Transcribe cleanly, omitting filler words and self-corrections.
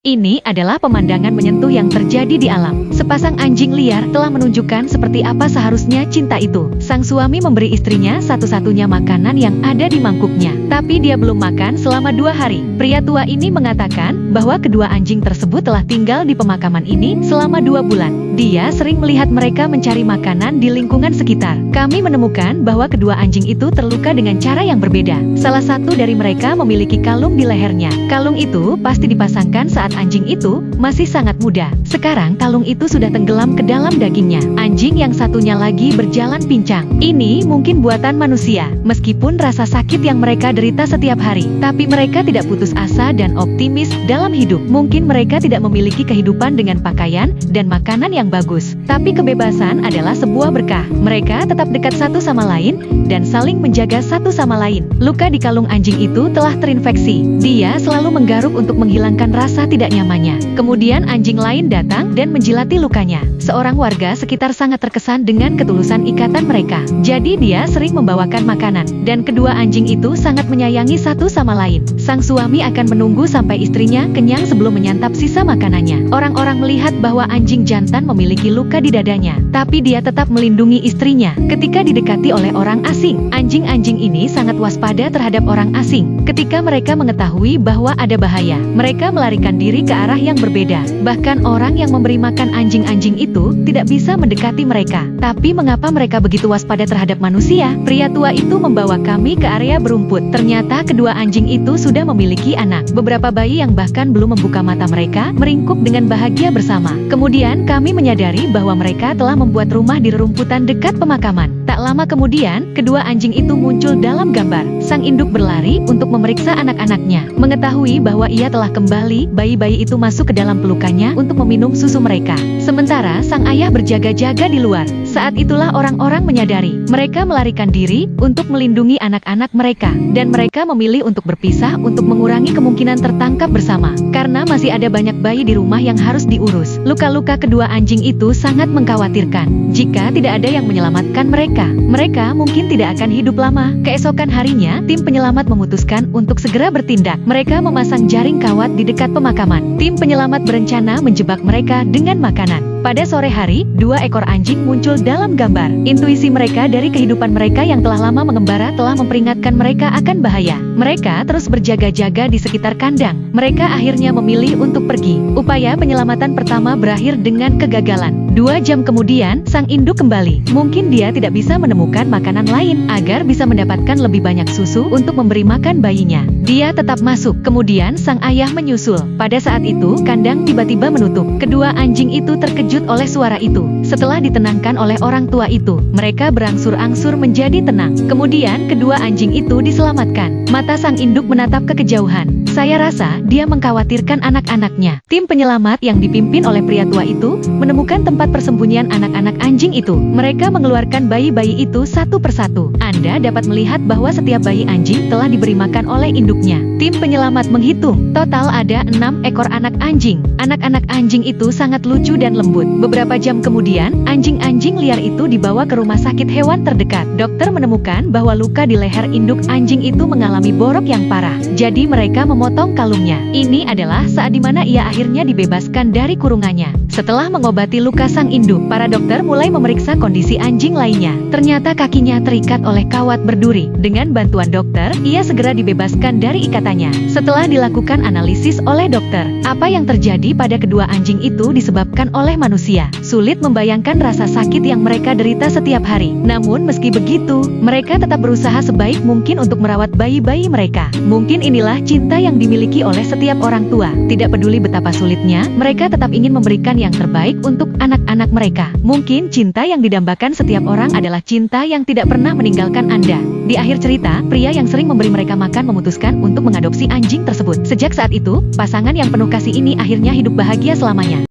Ini adalah pemandangan menyentuh yang terjadi di alam. Sepasang anjing liar telah menunjukkan seperti apa seharusnya cinta itu. Sang suami memberi istrinya satu-satunya makanan yang ada di mangkuknya. Tapi dia belum makan selama 2 hari. Pria tua ini mengatakan bahwa kedua anjing tersebut telah tinggal di pemakaman ini selama 2 bulan. Dia sering melihat mereka mencari makanan di lingkungan sekitar. Kami menemukan bahwa kedua anjing itu terluka dengan cara yang berbeda. Salah satu dari mereka memiliki kalung di lehernya. Kalung itu pasti dipasangkan saat anjing itu masih sangat muda. Sekarang kalung itu sudah tenggelam ke dalam dagingnya. Anjing yang satunya lagi berjalan pincang. Ini mungkin buatan manusia. Meskipun rasa sakit yang mereka derita setiap hari, tapi mereka tidak putus asa dan optimis dalam hidup. Mungkin mereka tidak memiliki kehidupan dengan pakaian dan makanan yang bagus, tapi kebebasan adalah sebuah berkah. Mereka tetap dekat satu sama lain dan saling menjaga satu sama lain. Luka di kalung anjing itu telah terinfeksi. Dia selalu menggaruk untuk menghilangkan rasa tidak nyamannya. Kemudian anjing lain datang dan menjilati lukanya. Seorang warga sekitar sangat terkesan dengan ketulusan ikatan mereka. Jadi dia sering membawakan makanan, dan kedua anjing itu sangat menyayangi satu sama lain. Sang suami akan menunggu sampai istrinya kenyang sebelum menyantap sisa makanannya. Orang-orang melihat bahwa anjing jantan memiliki luka di dadanya, tapi dia tetap melindungi istrinya. Ketika didekati oleh orang asing, anjing-anjing ini sangat waspada terhadap orang asing. Ketika mereka mengetahui bahwa ada bahaya, mereka melarikan diri ke arah yang berbeda. Bahkan orang yang memberi makan anjing-anjing itu tidak bisa mendekati mereka. Tapi mengapa mereka begitu waspada terhadap manusia? Pria tua itu membawa kami ke area berumput. Ternyata kedua anjing itu sudah memiliki anak. Beberapa bayi yang bahkan belum membuka mata mereka meringkuk dengan bahagia bersama. Kemudian kami menyadari bahwa mereka telah membuat rumah di rerumputan dekat pemakaman. Tak lama kemudian, kedua anjing itu muncul dalam gambar. Sang induk berlari untuk memeriksa anak-anaknya. Mengetahui bahwa ia telah kembali, bayi-bayi itu masuk ke dalam pelukannya untuk meminum susu mereka. Sementara sang ayah berjaga-jaga di luar. Saat itulah orang-orang menyadari. Mereka melarikan diri untuk melindungi anak-anak mereka. Dan mereka memilih untuk berpisah untuk mengurangi kemungkinan tertangkap bersama. Karena masih ada banyak bayi di rumah yang harus diurus. Luka-luka kedua anjing itu sangat mengkhawatirkan. Jika tidak ada yang menyelamatkan mereka mungkin tidak akan hidup lama. Keesokan harinya, tim penyelamat memutuskan untuk segera bertindak. Mereka memasang jaring kawat di dekat pemakaman. Tim penyelamat berencana menjebak mereka dengan makanan. Pada sore hari, 2 ekor anjing muncul dalam gambar. Intuisi mereka dari kehidupan mereka yang telah lama mengembara telah memperingatkan mereka akan bahaya. Mereka terus berjaga-jaga di sekitar kandang. Mereka akhirnya memilih untuk pergi. Upaya penyelamatan pertama berakhir dengan kegagalan. 2 jam kemudian, sang induk kembali. Mungkin dia tidak bisa menemukan makanan lain agar bisa mendapatkan lebih banyak susu untuk memberi makan bayinya. Dia tetap masuk. Kemudian sang ayah menyusul. Pada saat itu, kandang tiba-tiba menutup. Kedua anjing itu terkejut oleh suara itu. Setelah ditenangkan oleh orang tua itu, mereka berangsur-angsur menjadi tenang. Kemudian kedua anjing itu diselamatkan. Mata sang induk menatap ke kejauhan. Saya rasa dia mengkhawatirkan anak-anaknya. Tim penyelamat yang dipimpin oleh pria tua itu menemukan tempat persembunyian anak-anak anjing itu. Mereka mengeluarkan bayi-bayi itu satu persatu. Anda dapat melihat bahwa setiap bayi anjing telah diberi makan oleh induknya. Tim penyelamat menghitung, total ada 6 ekor anak anjing. Anak-anak anjing itu sangat lucu dan lembut. Beberapa jam kemudian, anjing-anjing liar itu dibawa ke rumah sakit hewan terdekat. Dokter menemukan bahwa luka di leher induk anjing itu mengalami borok yang parah. Jadi mereka memotong kalungnya. Ini adalah saat dimana ia akhirnya dibebaskan dari kurungannya. Setelah mengobati luka sang induk, para dokter mulai memeriksa kondisi anjing lainnya. Ternyata kakinya terikat oleh kawat berduri. Dengan bantuan dokter, ia segera dibebaskan dari ikatannya. Setelah dilakukan analisis oleh dokter, apa yang terjadi pada kedua anjing itu disebabkan oleh manusia. Sulit membayangkan rasa sakit yang mereka derita setiap hari. Namun meski begitu, mereka tetap berusaha sebaik mungkin untuk merawat bayi-bayi mereka. Mungkin inilah cinta yang dimiliki oleh setiap orang tua. Tidak peduli betapa sulitnya, mereka tetap ingin memberikan yang terbaik untuk anak-anak mereka. Mungkin cinta yang didambakan setiap orang adalah cinta yang tidak pernah meninggalkan Anda. Di akhir cerita, pria yang sering memberi mereka makan memutuskan untuk mengadopsi anjing tersebut. Sejak saat itu, pasangan yang penuh kasih ini akhirnya hidup bahagia selamanya.